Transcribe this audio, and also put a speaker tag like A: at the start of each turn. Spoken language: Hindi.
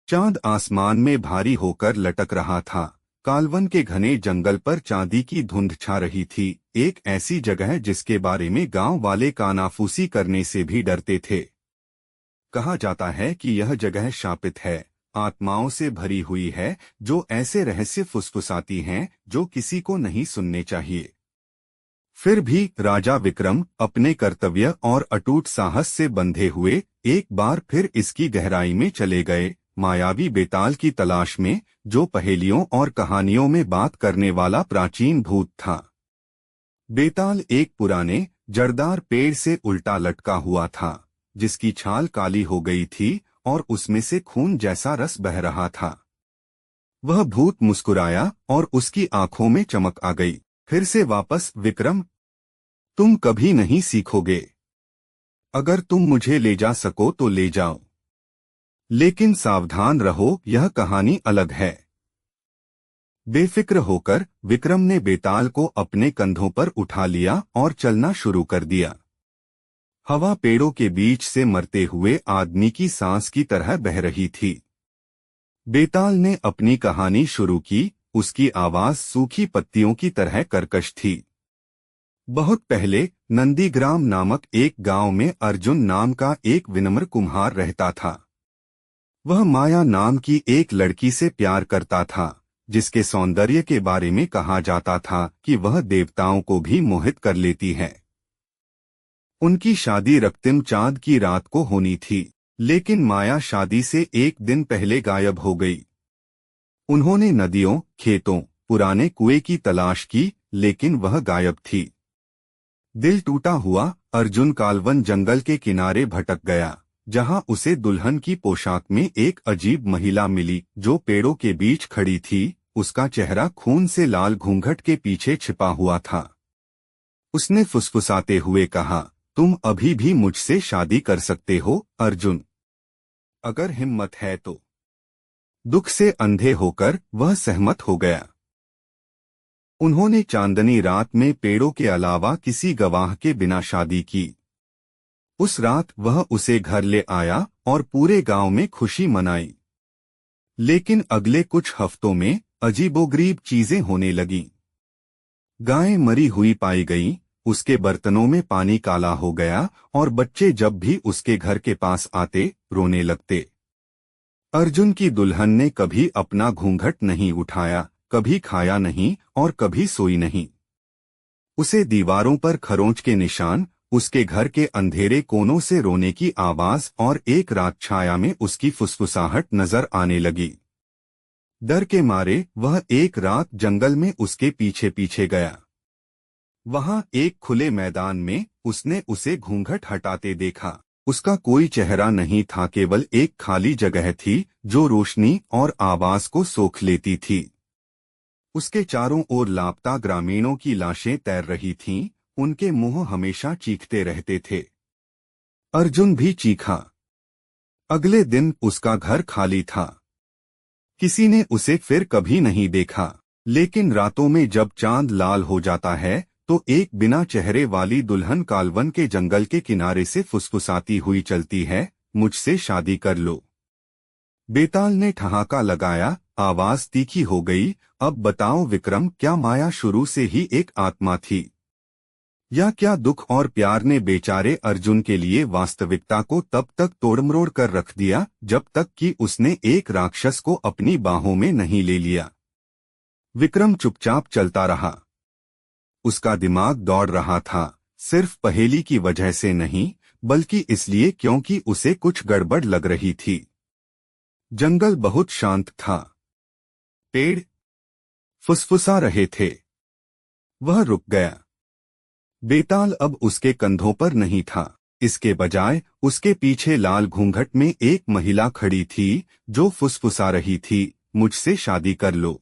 A: चांद आसमान में भारी होकर लटक रहा था। कालवन के घने जंगल पर चांदी की धुंध छा रही थी। एक ऐसी जगह जिसके बारे में गांव वाले कानाफूसी करने से भी डरते थे। कहा जाता है कि यह जगह शापित है, आत्माओं से भरी हुई है, जो ऐसे रहस्य फुसफुसाती हैं जो किसी को नहीं सुनने चाहिए। फिर भी राजा विक्रम अपने कर्तव्य और अटूट साहस से बंधे हुए एक बार फिर इसकी गहराई में चले गए, मायावी बेताल की तलाश में, जो पहेलियों और कहानियों में बात करने वाला प्राचीन भूत था। बेताल एक पुराने जड़दार पेड़ से उल्टा लटका हुआ था, जिसकी छाल काली हो गई थी और उसमें से खून जैसा रस बह रहा था। वह भूत मुस्कुराया और उसकी आंखों में चमक आ गई। फिर से वापस विक्रम, तुम कभी नहीं सीखोगे। अगर तुम मुझे ले जा सको तो ले जाओ, लेकिन सावधान रहो, यह कहानी अलग है। बेफिक्र होकर विक्रम ने बेताल को अपने कंधों पर उठा लिया और चलना शुरू कर दिया। हवा पेड़ों के बीच से मरते हुए आदमी की सांस की तरह बह रही थी। बेताल ने अपनी कहानी शुरू की। उसकी आवाज सूखी पत्तियों की तरह कर्कश थी। बहुत पहले नंदीग्राम नामक एक गांव में अर्जुन नाम का एक विनम्र कुम्हार रहता था। वह माया नाम की एक लड़की से प्यार करता था, जिसके सौंदर्य के बारे में कहा जाता था कि वह देवताओं को भी मोहित कर लेती है। उनकी शादी रक्तिम चांद की रात को होनी थी, लेकिन माया शादी से एक दिन पहले गायब हो गई। उन्होंने नदियों, खेतों, पुराने कुएं की तलाश की, लेकिन वह गायब थी। दिल टूटा हुआ अर्जुन कालवन जंगल के किनारे भटक गया, जहां उसे दुल्हन की पोशाक में एक अजीब महिला मिली, जो पेड़ों के बीच खड़ी थी। उसका चेहरा खून से लाल घूंघट के पीछे छिपा हुआ था। उसने फुसफुसाते हुए कहा, तुम अभी भी मुझसे शादी कर सकते हो अर्जुन, अगर हिम्मत है तो। दुख से अंधे होकर वह सहमत हो गया। उन्होंने चांदनी रात में पेड़ों के अलावा किसी गवाह के बिना शादी की। उस रात वह उसे घर ले आया और पूरे गांव में खुशी मनाई। लेकिन अगले कुछ हफ्तों में अजीबोगरीब चीजें होने लगीं। गायें मरी हुई पाई गईं, उसके बर्तनों में पानी काला हो गया और बच्चे जब भी उसके घर के पास आते रोने लगते। अर्जुन की दुल्हन ने कभी अपना घूंघट नहीं उठाया, कभी खाया नहीं और कभी सोई नहीं। उसे दीवारों पर खरोंच के निशान, उसके घर के अंधेरे कोनों से रोने की आवाज और एक रात छाया में उसकी फुसफुसाहट नजर आने लगी। डर के मारे वह एक रात जंगल में उसके पीछे पीछे गया। वहां एक खुले मैदान में उसने उसे घूंघट हटाते देखा। उसका कोई चेहरा नहीं था, केवल एक खाली जगह थी जो रोशनी और आवाज को सोख लेती थी। उसके चारों ओर लापता ग्रामीणों की लाशें तैर रही थीं, उनके मुंह हमेशा चीखते रहते थे। अर्जुन भी चीखा। अगले दिन उसका घर खाली था। किसी ने उसे फिर कभी नहीं देखा। लेकिन रातों में जब चांद लाल हो जाता है तो एक बिना चेहरे वाली दुल्हन कालवन के जंगल के किनारे से फुसफुसाती हुई चलती है, मुझसे शादी कर लो। बेताल ने ठहाका लगाया, आवाज तीखी हो गई। अब बताओ विक्रम, क्या माया शुरू से ही एक आत्मा थी, या क्या दुख और प्यार ने बेचारे अर्जुन के लिए वास्तविकता को तब तक तोड़मरोड़ कर रख दिया जब तक कि उसने एक राक्षस को अपनी बाहों में नहीं ले लिया। विक्रम चुपचाप चलता रहा। उसका दिमाग दौड़ रहा था, सिर्फ पहेली की वजह से नहीं, बल्कि इसलिए क्योंकि उसे कुछ गड़बड़ लग रही थी। जंगल बहुत शांत था। पेड़ फुसफुसा रहे थे। वह रुक गया। बेताल अब उसके कंधों पर नहीं था। इसके बजाय उसके पीछे लाल घूंघट में एक महिला खड़ी थी, जो फुसफुसा रही थी, मुझसे शादी कर लो।